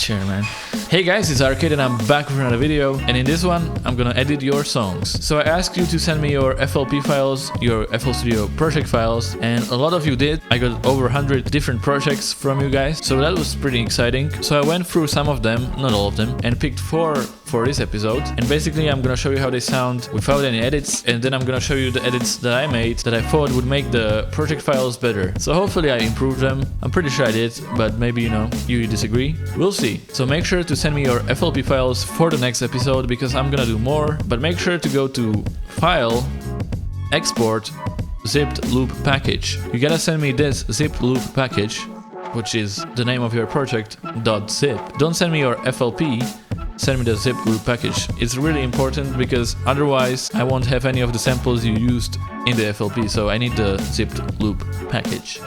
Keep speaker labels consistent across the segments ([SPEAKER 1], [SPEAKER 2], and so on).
[SPEAKER 1] Sure, man. Hey guys, it's Arcade and I'm back with another video, and in this one I'm gonna edit your songs. So I asked you to send me your FLP files, your FL Studio project files, and a lot of you did. I got over 100 different projects from you guys, so that was pretty exciting. So I went through some of them, not all of them, and picked 4 for this episode. And basically I'm gonna show you how they sound without any edits, and then I'm gonna show you the edits that I made that I thought would make the project files better. So hopefully I improved them. I'm pretty sure I did, but maybe you disagree. We'll see. So make sure to send me your FLP files for the next episode because I'm gonna do more, but make sure to go to File, Export, Zipped Loop Package. You gotta send me this zip loop package, which is the name of your project, .zip. Don't send me your FLP, send me the zip loop package. It's really important because otherwise I won't have any of the samples you used in the FLP, so I need the zipped loop package.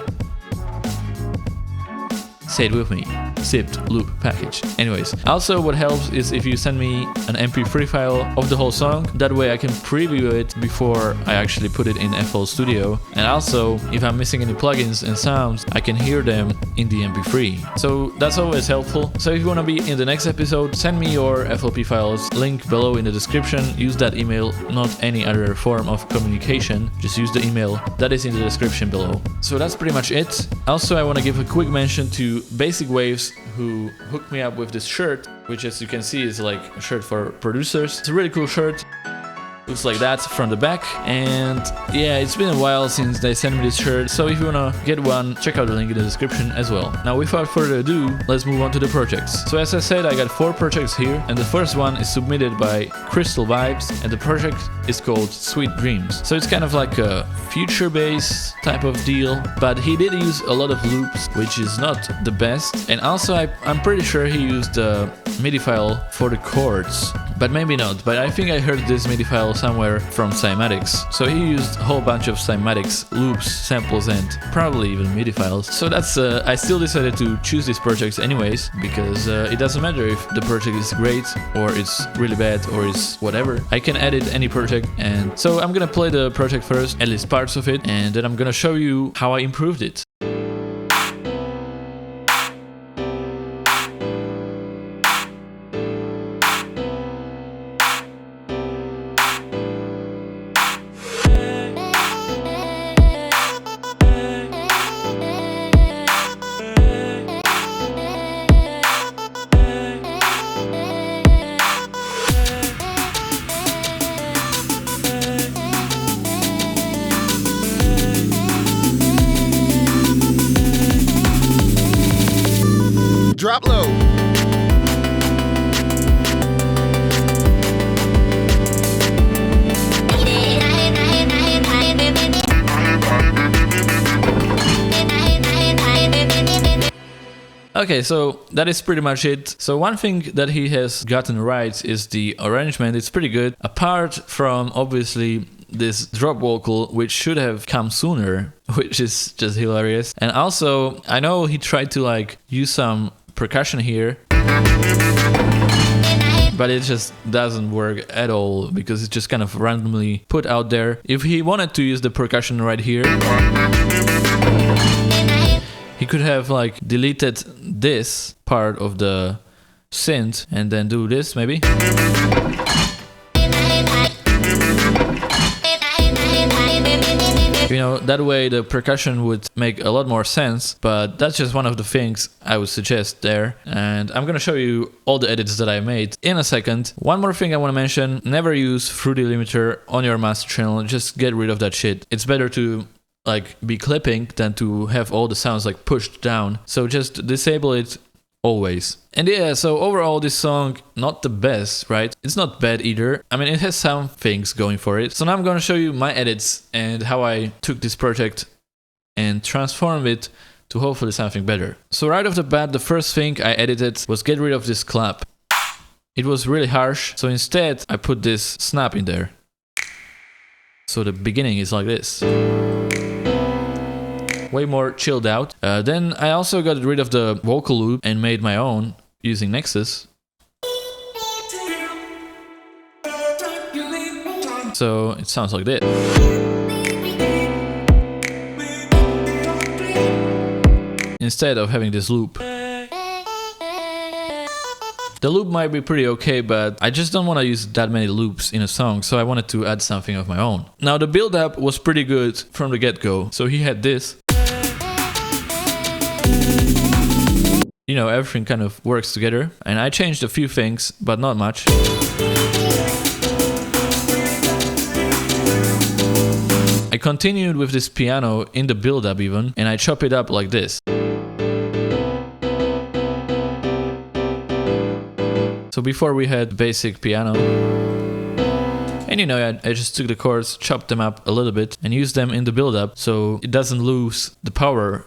[SPEAKER 1] Say it with me. Zipped loop package. Anyways, also what helps is if you send me an MP3 file of the whole song. That way I can preview it before I actually put it in FL Studio. And also, if I'm missing any plugins and sounds, I can hear them in the MP3. So that's always helpful. So if you want to be in the next episode, send me your FLP files. Link below in the description. Use that email, not any other form of communication. Just use the email that is in the description below. So that's pretty much it. Also, I want to give a quick mention to Basic Waves, who hooked me up with this shirt, which as you can see is like a shirt for producers. It's a really cool shirt. Looks like that from the back, and yeah, it's been a while since they sent me this shirt, so if you wanna get one, check out the link in the description as well. Now without further ado, let's move on to the projects. So as I said, I got 4 projects here, and the first one is submitted by Crystal Vibes, and the project is called Sweet Dreams. So it's kind of like a future bass type of deal, but he did use a lot of loops, which is not the best, and also I'm pretty sure he used the MIDI file for the chords, but maybe not. But I think I heard this MIDI file somewhere from Cymatics. So he used a whole bunch of Cymatics loops, samples, and probably even MIDI files. So that's I still decided to choose these projects anyways, because it doesn't matter if the project is great or it's really bad or it's whatever. I can edit any project, and so I'm gonna play the project first, at least parts of it, and then I'm gonna show you how I improved it.
[SPEAKER 2] Drop low.
[SPEAKER 1] Okay, so that is pretty much it. So one thing that he has gotten right is the arrangement. It's pretty good. Apart from obviously this drop vocal, which should have come sooner, which is just hilarious. And also, I know he tried to like use some percussion here, but it just doesn't work at all because it's just kind of randomly put out there. If he wanted to use the percussion right here, he could have like deleted this part of the synth and then do this maybe. That way the percussion would make a lot more sense, but that's just one of the things I would suggest there. And I'm gonna show you all the edits that I made in a second. One more thing I want to mention, never use Fruity Limiter on your master channel. Just get rid of that shit. It's better to like be clipping than to have all the sounds like pushed down. So just disable it always. And yeah, so overall this song, not the best, right? It's not bad either. I mean, it has some things going for it. So now I'm gonna show you my edits and how I took this project and transformed it to hopefully something better. So right off the bat, the first thing I edited was get rid of this clap. It was really harsh, so instead I put this snap in there. So the beginning is like this. Way more chilled out. Then I also got rid of the vocal loop and made my own using Nexus. So it sounds like this. instead of having this loop. The loop might be pretty okay, but I just don't want to use that many loops in a song, so I wanted to add something of my own. Now the build-up was pretty good from the get-go. So he had this. You know, everything kind of works together. And I changed a few things, but not much. I continued with this piano in the build-up even, and I chop it up like this. So before we had basic piano. And you know, I just took the chords, chopped them up a little bit, and used them in the build-up so it doesn't lose the power.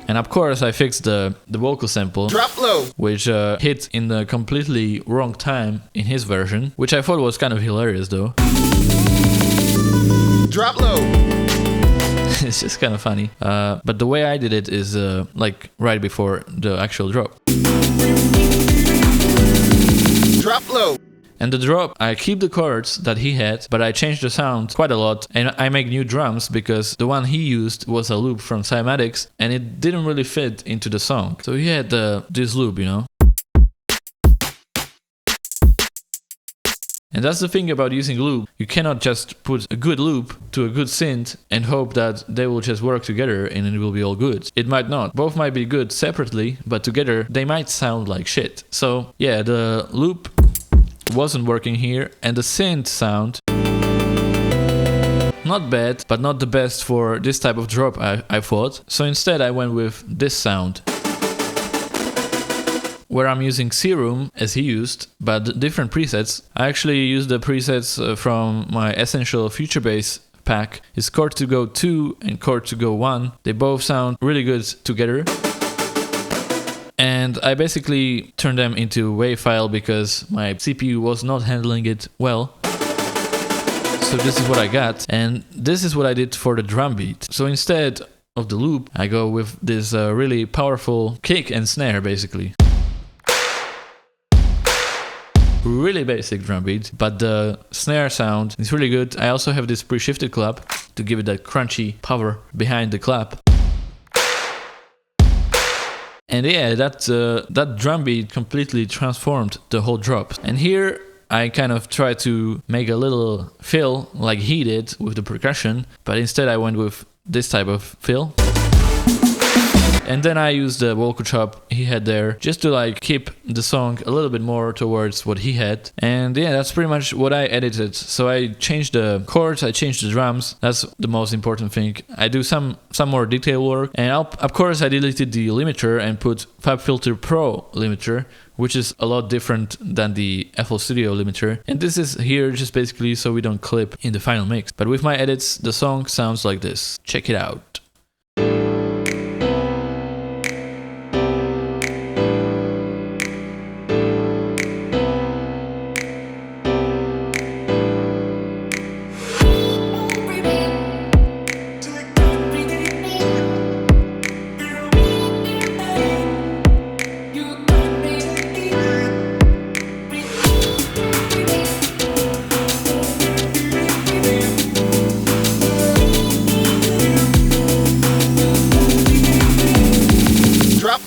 [SPEAKER 1] And of course I fixed the vocal sample,
[SPEAKER 2] Drop low,
[SPEAKER 1] which hit in the completely wrong time in his version, which I thought was kind of hilarious though.
[SPEAKER 2] drop low,
[SPEAKER 1] It's just kind of funny. But the way I did it is like right before the actual drop.
[SPEAKER 2] drop low,
[SPEAKER 1] And the drop, I keep the chords that he had, but I changed the sound quite a lot, and I make new drums because the one he used was a loop from Cymatics, and it didn't really fit into the song. So he had this loop, you know. And that's the thing about using loop. You cannot just put a good loop to a good synth and hope that they will just work together and it will be all good. It might not. Both might be good separately, but together they might sound like shit. So yeah, the loop wasn't working here, and the synth sound, not bad, but not the best for this type of drop, I thought. So instead I went with this sound, where I'm using Serum as he used, but different presets. I actually used the presets from my Essential Future Bass pack. It's Chord to Go 2 and Chord to Go 1. They both sound really good together. And I basically turned them into WAV file because my CPU was not handling it well. So this is what I got, and this is what I did for the drum beat. So instead of the loop, I go with this really powerful kick and snare basically. Really basic drum beat, but the snare sound is really good. I also have this pre-shifted clap to give it that crunchy power behind the clap. And yeah, that drum beat completely transformed the whole drop. And here I kind of tried to make a little fill like he did with the percussion, but instead I went with this type of fill. And then I used the vocal chop he had there just to like keep the song a little bit more towards what he had. And yeah, that's pretty much what I edited. So I changed the chords, I changed the drums. That's the most important thing. I do some more detail work. And of course I deleted the limiter and put FabFilter Pro limiter, which is a lot different than the FL Studio limiter. And this is here just basically so we don't clip in the final mix. But with my edits, the song sounds like this. Check it out.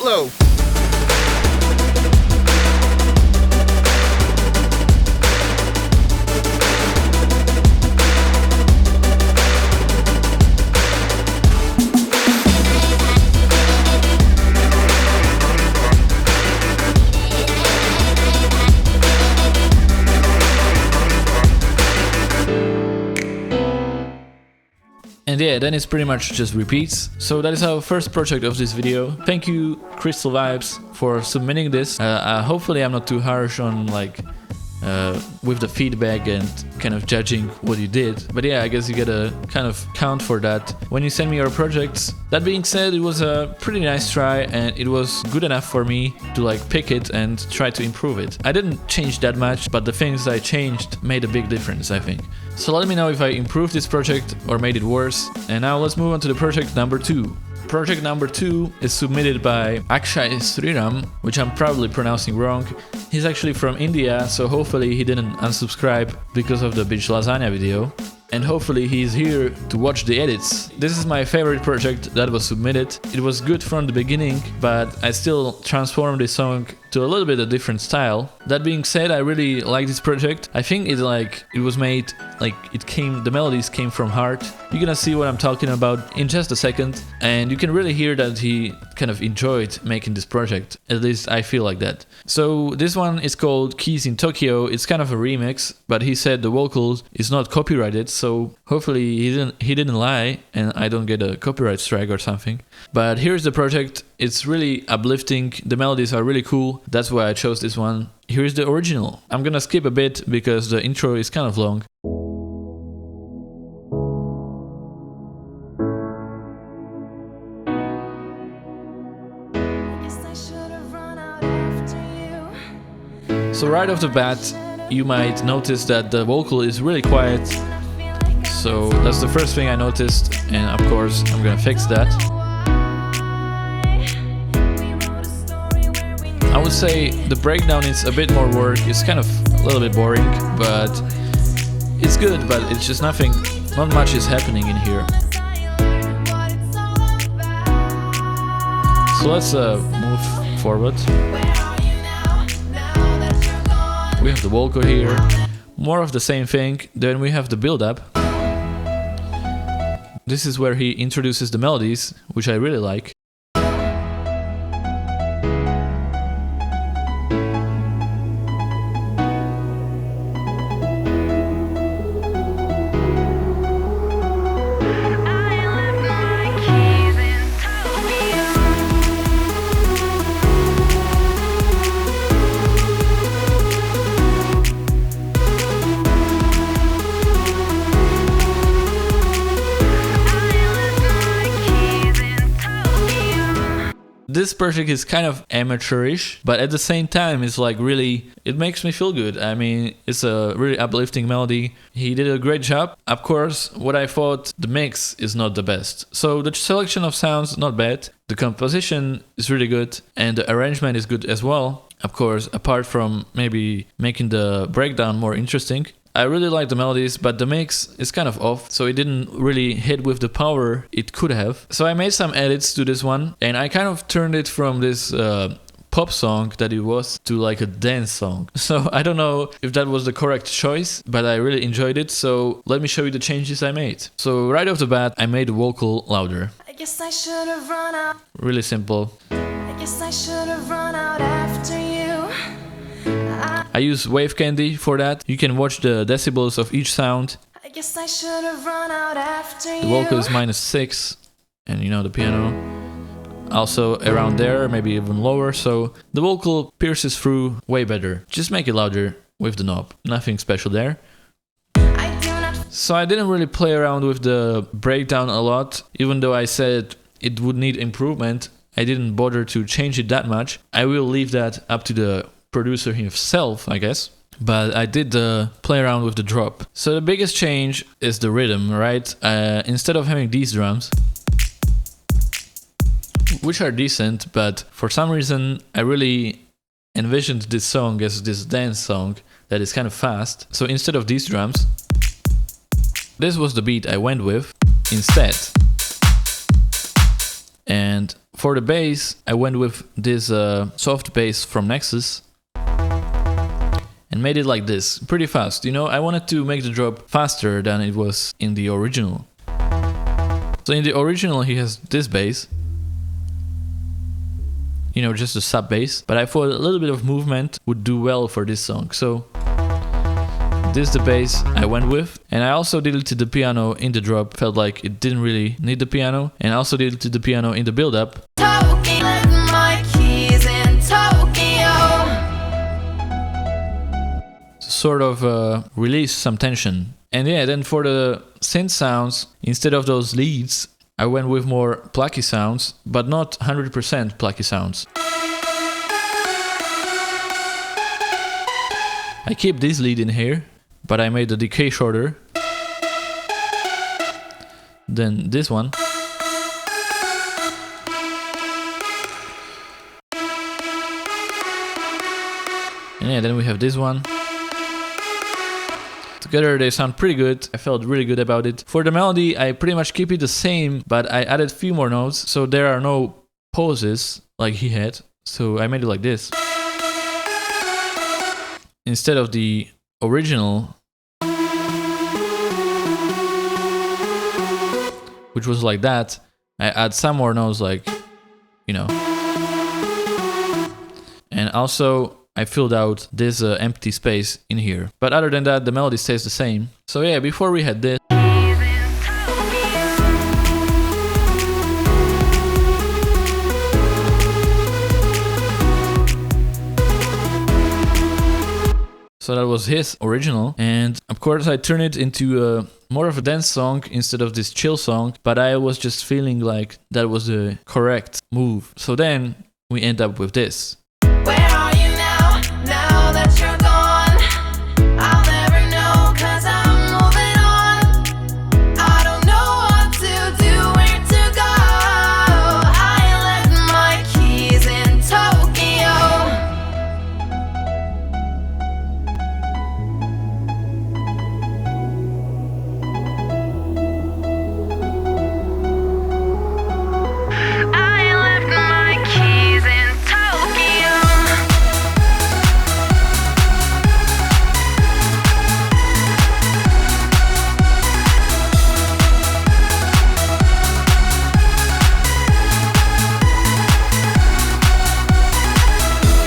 [SPEAKER 2] low.
[SPEAKER 1] And yeah, then it's pretty much just repeats. So that is our first project of this video. Thank you, Crystal Vibes, for submitting this. Hopefully I'm not too harsh on with the feedback and kind of judging what you did. But yeah, I guess you get a kind of count for that when you send me your projects. That being said, it was a pretty nice try and it was good enough for me to pick it and try to improve it. I didn't change that much, but the things I changed made a big difference, I think. So let me know if I improved this project or made it worse. And now let's move on to the project number 2. Project number 2 is submitted by Akshay Sriram, which I'm probably pronouncing wrong. He's actually from India, so hopefully he didn't unsubscribe because of the bitch lasagna video. and hopefully he's here to watch the edits. This is my favorite project that was submitted. It was good from the beginning, but I still transformed this song to a little bit a different style. That being said, I really like this project. I think it was made like the melodies came from heart. You're gonna see what I'm talking about in just a second, and you can really hear that he kind of enjoyed making this project. At least I feel like that. So this one is called Keys in Tokyo. It's kind of a remix, but he said the vocals is not copyrighted, so hopefully he didn't lie and I don't get a copyright strike or something. But here's the project. It's really uplifting. The melodies are really cool. That's why I chose this one. Here's the original. I'm gonna skip a bit because the intro is kind of long. So right off the bat, you might notice that the vocal is really quiet. So that's the first thing I noticed, and of course I'm gonna fix that. I would say the breakdown is a bit more work. It's kind of a little bit boring, but it's good, but it's just not much is happening in here. So let's move forward. We have the vocal here, more of the same thing. Then we have the build-up. This is where he introduces the melodies, which I really like. This project is kind of amateurish, but at the same time it's like really, it makes me feel good. I mean, it's a really uplifting melody. He did a great job. Of course, what I thought, the mix is not the best. So the selection of sounds, not bad. The composition is really good and the arrangement is good as well. Of course, apart from maybe making the breakdown more interesting. I really like the melodies, but the mix is kind of off, so it didn't really hit with the power it could have. So I made some edits to this one, and I kind of turned it from this pop song that it was to like a dance song. So I don't know if that was the correct choice, but I really enjoyed it, so let me show you the changes I made. So right off the bat, I made the vocal louder. I guess I should have run out. Really simple. I guess I should have run out after you. I use Wave Candy for that. You can watch the decibels of each sound. I guess I should have run out after the vocal is -6, and you know the piano also around there, maybe even lower, so the vocal pierces through way better. Just make it louder with the knob. Nothing special there. So I didn't really play around with the breakdown a lot, even though I said it would need improvement. I didn't bother to change it that much. I will leave that up to the producer himself, I guess. But I did play around with the drop. So the biggest change is the rhythm, right? Instead of having these drums, which are decent, but for some reason I really envisioned this song as this dance song that is kind of fast. So instead of these drums, this was the beat I went with instead. And for the bass, I went with this soft bass from Nexus and made it like this, pretty fast. You know, I wanted to make the drop faster than it was in the original. So in the original he has this bass, you know, just a sub bass, but I thought a little bit of movement would do well for this song. So this is the bass I went with, and I also deleted the piano in the drop. Felt like it didn't really need the piano, and I also deleted the piano in the build-up. Sort of release some tension. And yeah, then for the synth sounds, instead of those leads, I went with more plucky sounds, but not 100% plucky sounds. I keep this lead in here, but I made the decay shorter. Then this one. And yeah, then we have this one. Together they sound pretty good. I felt really good about it. For the melody, I pretty much keep it the same, but I added a few more notes, so there are no pauses like he had. So I made it like this. Instead of the original, which was like that, I add some more notes, like, you know. And also I filled out this empty space in here. But other than that, the melody stays the same. So yeah, before we had this. So that was his original, and of course I turned it into more of a dance song instead of this chill song, but I was just feeling like that was the correct move. So then we end up with this.
[SPEAKER 3] Where are you now? Now that you're gone, I'll never know, 'cause I'm moving on. I don't know what to do, where to go. I left my keys in Tokyo. I left my keys in Tokyo.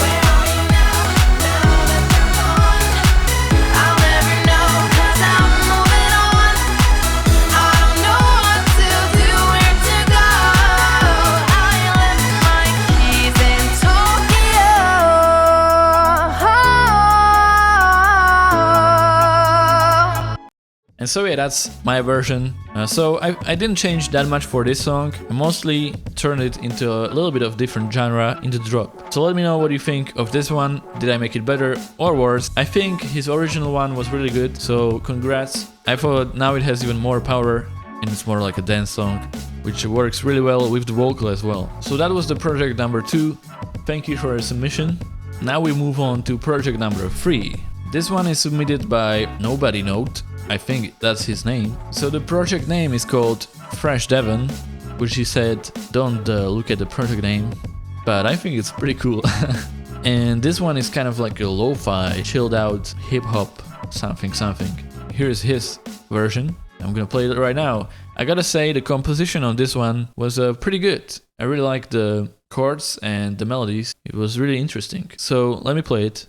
[SPEAKER 3] Where are you now? Now that you're gone, I'll never know, 'cause I'm moving on. I don't know what to do, where to go. I left my keys in Tokyo.
[SPEAKER 1] And so yeah, that's my version. So I didn't change that much for this song. I mostly turned it into a little bit of different genre in the drop. So let me know what you think of this one. Did I make it better or worse? I think his original one was really good, so congrats. I thought now it has even more power and it's more like a dance song, which works really well with the vocal as well. So that was the project number 2. Thank you for your submission. Now we move on to project number 3. This one is submitted by Nobody Note. I think that's his name. So the project name is called Fresh Devon, which he said, don't look at the project name, but I think it's pretty cool. And this one is kind of like a lo-fi, chilled out, hip-hop, something. Here's his version. I'm gonna play it right now. I gotta say the composition on this one was pretty good. I really like the chords and the melodies. It was really interesting. So let me play it.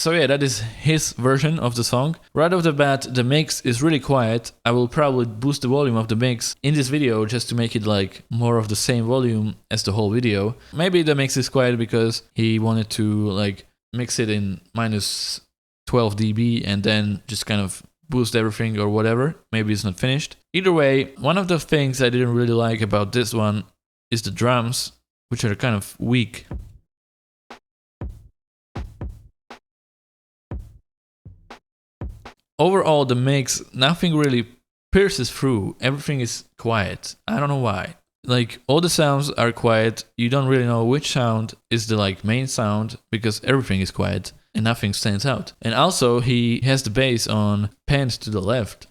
[SPEAKER 1] So yeah, that is his version of the song. Right off the bat, the mix is really quiet. I will probably boost the volume of the mix in this video just to make it like more of the same volume as the whole video. Maybe the mix is quiet because he wanted to like mix it in minus 12 dB and then just kind of boost everything or whatever. Maybe it's not finished. Either way, one of the things I didn't really like about this one is the drums, which are kind of weak. Overall, the mix, nothing really pierces through. Everything is quiet. I don't know why. Like, all the sounds are quiet. You don't really know which sound is the like main sound because everything is quiet and nothing stands out. And also, he has the bass on panned to the left,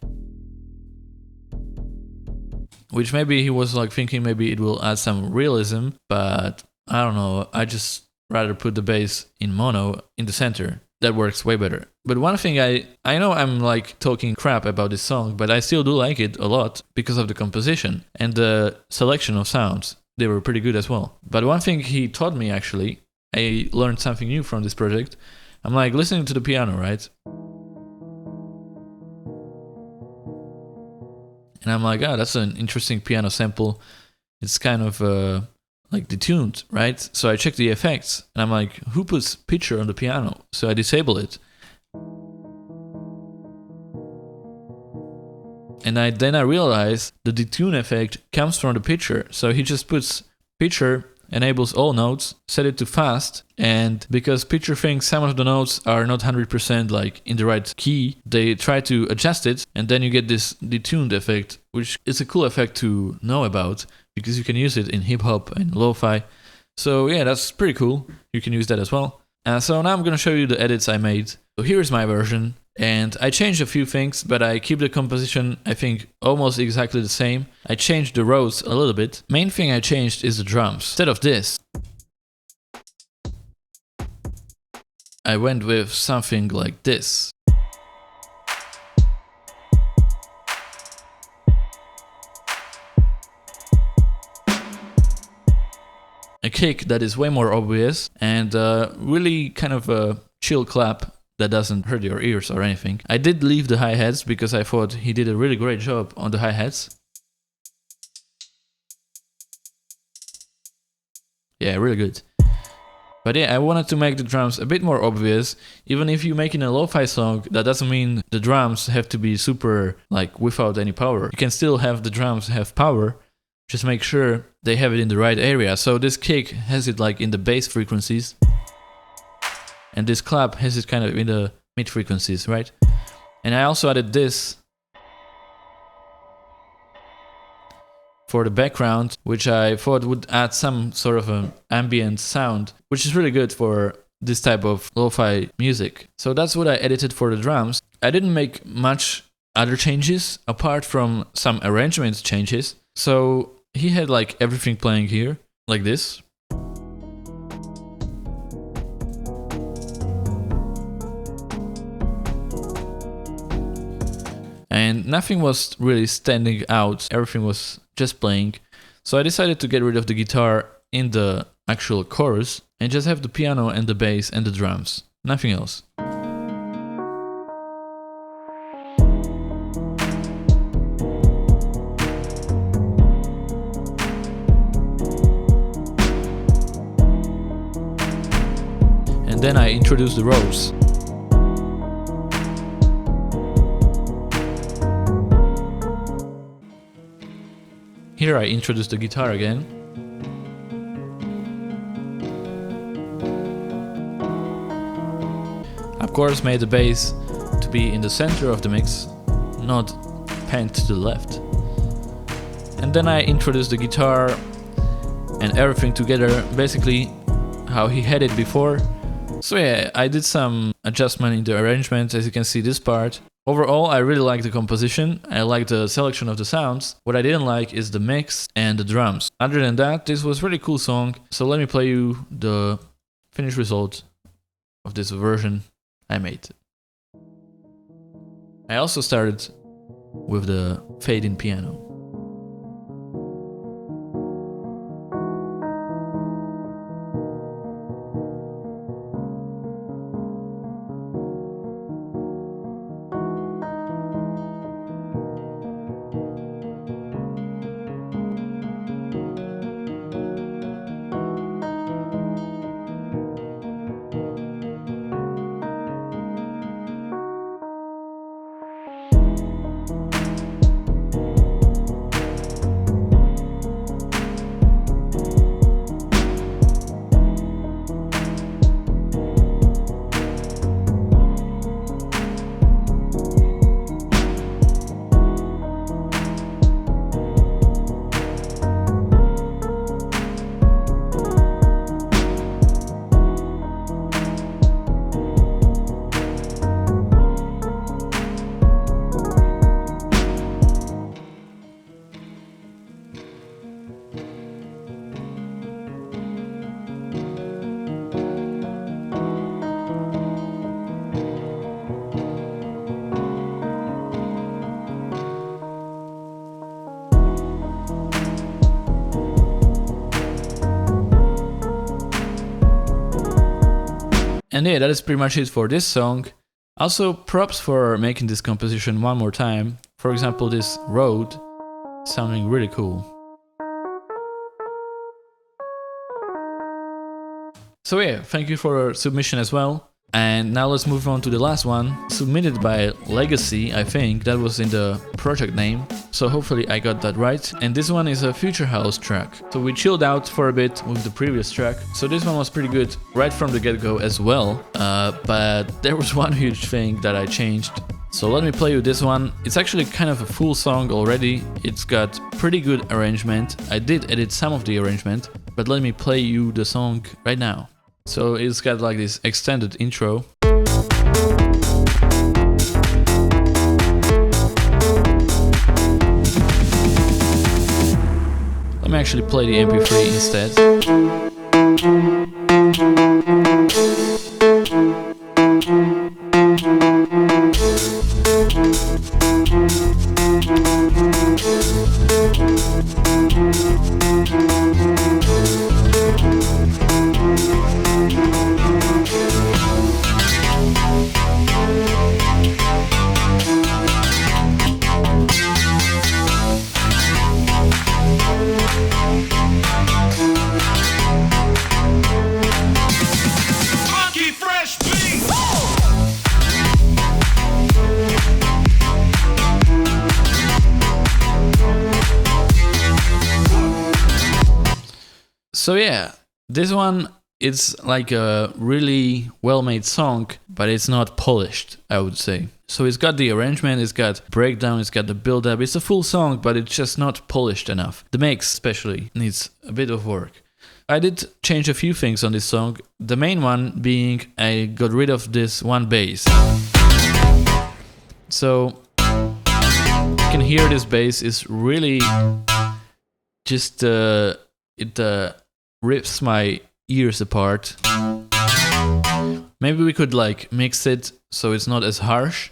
[SPEAKER 1] which maybe he was like thinking maybe it will add some realism, but I don't know. I just rather put the bass in mono in the center. That works way better. But one thing I know I'm like talking crap about this song, but I still do like it a lot because of the composition and the selection of sounds. They were pretty good as well. But one thing he taught me actually, I learned something new from this project. I'm like listening to the piano, right? And I'm like, oh, that's an interesting piano sample. It's kind of like detuned, right? So I check the effects and I'm like, who puts pitcher on the piano? So I disable it. And then I realize the detune effect comes from the pitcher. So he just puts pitcher, enables all notes, set it to fast, and because pitcher thinks some of the notes are not 100% like in the right key, they try to adjust it, and then you get this detuned effect, which is a cool effect to know about because you can use it in hip hop and lo-fi. So yeah, that's pretty cool. You can use that as well. So now I'm gonna show you the edits I made. So here's my version. And I changed a few things, but I keep the composition, I think, almost exactly the same. I changed the rows a little bit. Main thing I changed is the drums. Instead of this, I went with something like this. A kick that is way more obvious and really kind of a chill clap that doesn't hurt your ears or anything. I did leave the hi-hats because I thought he did a really great job on the hi-hats. Yeah, really good. But yeah, I wanted to make the drums a bit more obvious. Even if you're making a lo-fi song, that doesn't mean the drums have to be super, like, without any power. You can still have the drums have power, just make sure they have it in the right area. So this kick has it like in the bass frequencies. And this clap has it kind of in the mid frequencies, right? And I also added this for the background, which I thought would add some sort of an ambient sound, which is really good for this type of lo-fi music. So that's what I edited for the drums. I didn't make much other changes apart from some arrangement changes. So he had like everything playing here, like this. And nothing was really standing out, everything was just playing. So I decided to get rid of the guitar in the actual chorus and just have the piano and the bass and the drums, nothing else. And then I introduced the rows. Here I introduced the guitar again. Of course, made the bass to be in the center of the mix, not panned to the left. And then I introduced the guitar and everything together, basically how he had it before. So yeah, I did some adjustment in the arrangement, as you can see this part. Overall, I really like the composition, I like the selection of the sounds. What I didn't like is the mix and the drums. Other than that, this was a really cool song, so let me play you the finished result of this version I made. I also started with the fade-in piano. And yeah, that is pretty much it for this song. Also, props for making this composition one more time. For example, this road. sounding really cool. So yeah, thank you for your submission as well. And now let's move on to the last one, submitted by Legacy, I think. That was in the project name, so hopefully I got that right. And this one is a Future House track. So we chilled out for a bit with the previous track. So this one was pretty good right from the get-go as well. But there was one huge thing that I changed. So let me play you this one. It's actually kind of a full song already. It's got pretty good arrangement. I did edit some of the arrangement, but let me play you the song right now. So it's got like this extended intro. Let me actually play the MP3 instead. So yeah, this one, it's like a really well-made song, but it's not polished, I would say. So it's got the arrangement, it's got breakdown, it's got the build-up. It's a full song, but it's just not polished enough. The mix especially needs a bit of work. I did change a few things on this song. The main one being I got rid of this one bass. So you can hear this bass is really just it rips my ears apart. Maybe we could like mix it so it's not as harsh,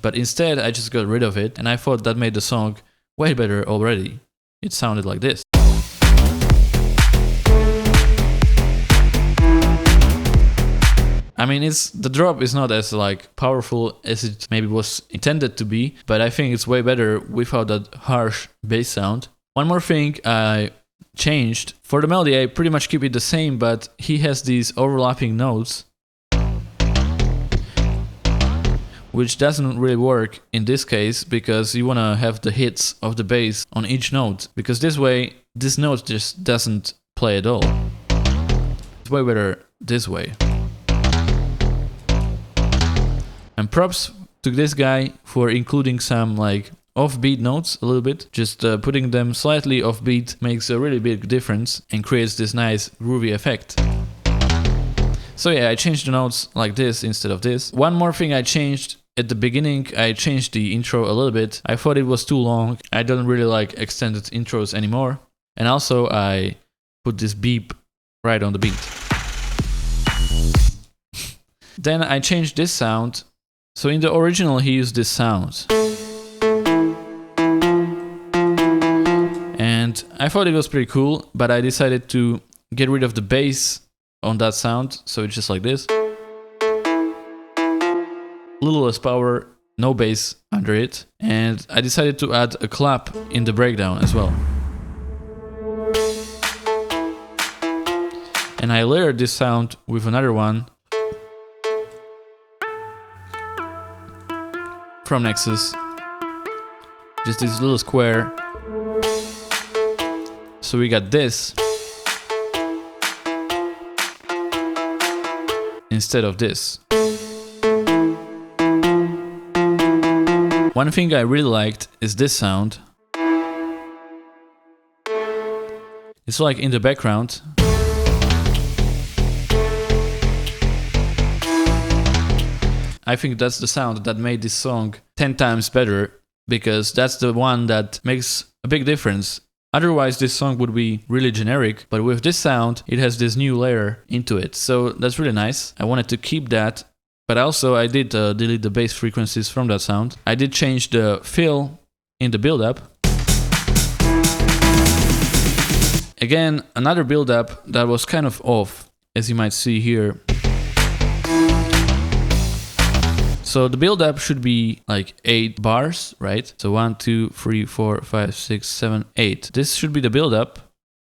[SPEAKER 1] but instead I just got rid of it, and I thought that made the song way better already. It sounded like this. I mean, the drop is not as like powerful as it maybe was intended to be, but I think it's way better without that harsh bass sound. One more thing I changed. For the melody, I pretty much keep it the same, but he has these overlapping notes, which doesn't really work in this case because you want to have the hits of the bass on each note, because this way, this note just doesn't play at all. It's way better this way. And props to this guy for including some like offbeat notes a little bit. Just putting them slightly offbeat makes a really big difference and creates this nice groovy effect. So yeah, I changed the notes like this instead of this. One more thing I changed at the beginning, I changed the intro a little bit. I thought it was too long. I don't really like extended intros anymore. And also I put this beep right on the beat. Then I changed this sound. So in the original he used this sound. And I thought it was pretty cool, but I decided to get rid of the bass on that sound, so it's just like this. Little less power, no bass under it, and I decided to add a clap in the breakdown as well. And I layered this sound with another one from Nexus, just this little square. So we got this instead of this. One thing I really liked is this sound. It's like in the background. I think that's the sound that made this song 10 times better, because that's the one that makes a big difference. Otherwise, this song would be really generic, but with this sound, it has this new layer into it. So that's really nice. I wanted to keep that, but also I did delete the bass frequencies from that sound. I did change the fill in the build-up. Again, another build-up that was kind of off, as you might see here. So the build up should be like 8 bars, right? So 1, 2, 3, 4, 5, 6, 7, 8. This should be the build up,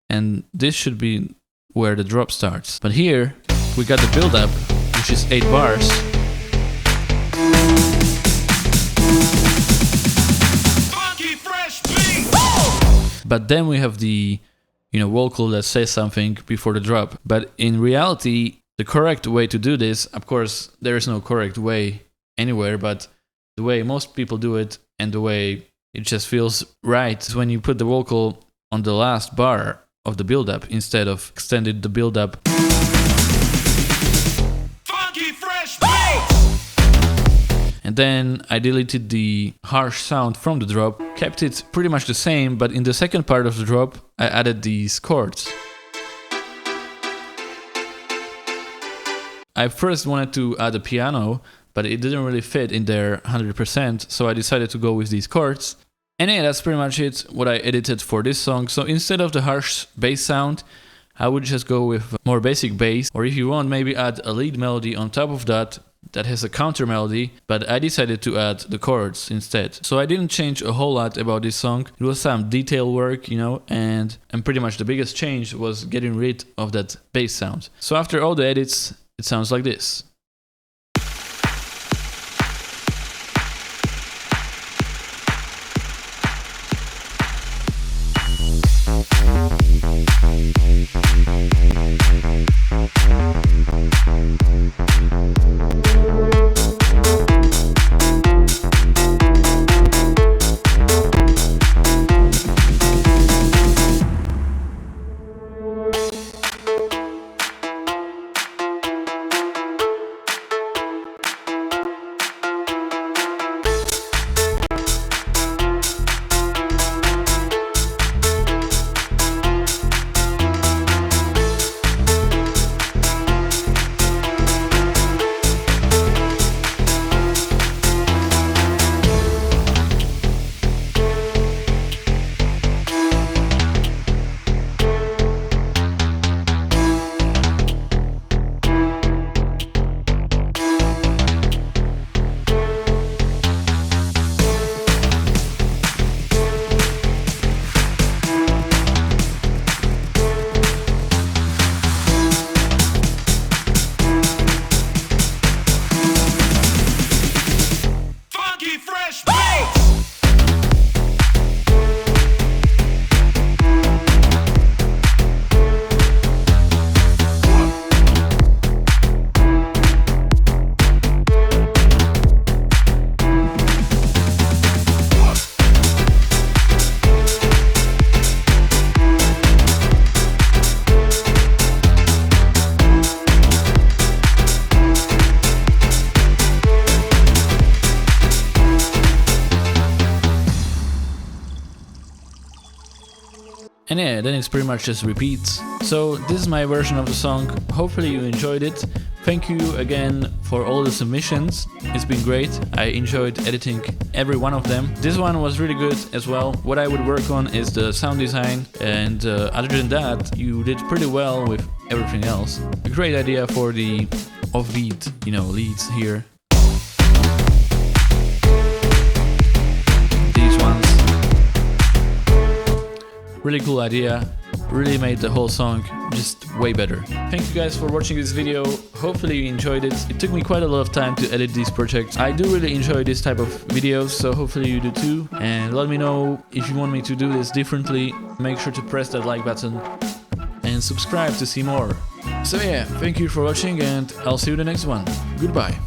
[SPEAKER 1] and this should be where the drop starts. But here we got the build up, which is 8 bars.
[SPEAKER 4] Funky fresh beat.
[SPEAKER 1] But then we have the, vocal that says something before the drop. But in reality, the correct way to do this, of course, there is no correct way anywhere, but the way most people do it and the way it just feels right is when you put the vocal on the last bar of the build-up instead of extended the build-up.
[SPEAKER 4] Funky fresh beat.
[SPEAKER 1] And then I deleted the harsh sound from the drop, kept it pretty much the same, but in the second part of the drop, I added these chords. I first wanted to add a piano, but it didn't really fit in there 100%, so I decided to go with these chords. And yeah, that's pretty much it, what I edited for this song. So instead of the harsh bass sound, I would just go with more basic bass, or if you want, maybe add a lead melody on top of that has a counter melody, but I decided to add the chords instead. So I didn't change a whole lot about this song. It was some detail work, and pretty much the biggest change was getting rid of that bass sound. So after all the edits, it sounds like this. And yeah, then it's pretty much just repeats. So this is my version of the song. Hopefully you enjoyed it. Thank you again for all the submissions. It's been great. I enjoyed editing every one of them. This one was really good as well. What I would work on is the sound design, and other than that, you did pretty well with everything else. A great idea for the offbeat, leads here. These ones. Really cool idea. Really made the whole song just way better. Thank you guys for watching this video. Hopefully you enjoyed it. It took me quite a lot of time to edit these projects. I do really enjoy this type of videos, so hopefully you do too. And let me know if you want me to do this differently. Make sure to press that like button and subscribe to see more. So yeah, thank you for watching, and I'll see you in the next one. Goodbye.